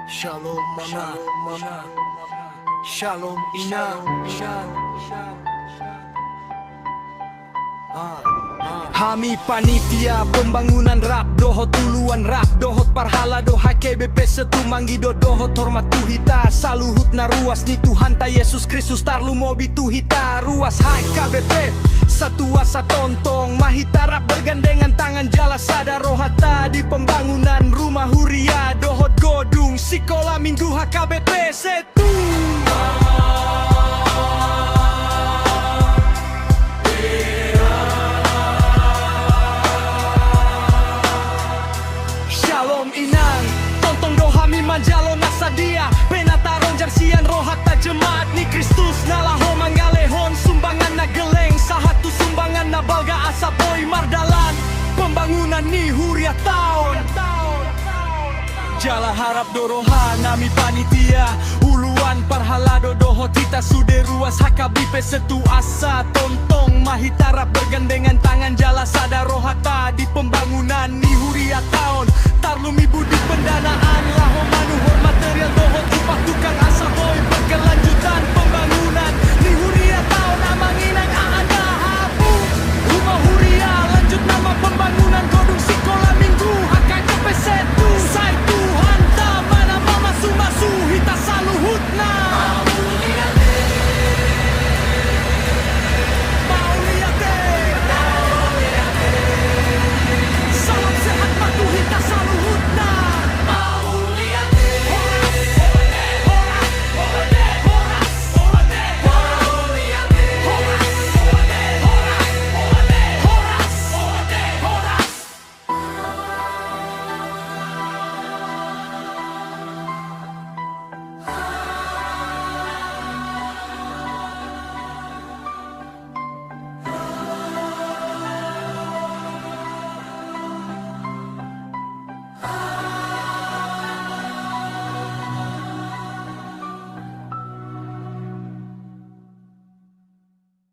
Shalom mana, Shalom ina. Hami panitia pembangunan rap dohot tuluan rap dohot parhala doha KBP setumanggi dohot hormat tuhita saluhut na ruas ni Tuhan ta Yesus Kristus tarlu mobi tuhita ruas hai KBP satu asa tontong mahita rap bergandengan tangan jala sada rohata di pembangunan rumah huria dohot godung sikola minggu HKBP setu. Shalom inang, tontong dohami manjalo nasadia penataron jarsian rohata jemaat ni Kristus nalaho mangalehon sumbangan na geleng sahatu sumbangan na balga asa boy mardalan pembangunan ni huria tahun jala harap doroha nami panitia uluan parhalado doho tita sude ruas HKBP setu asa tontong mahitarap bergandengan tangan jala sada rohata di pembangunan ni huria tahun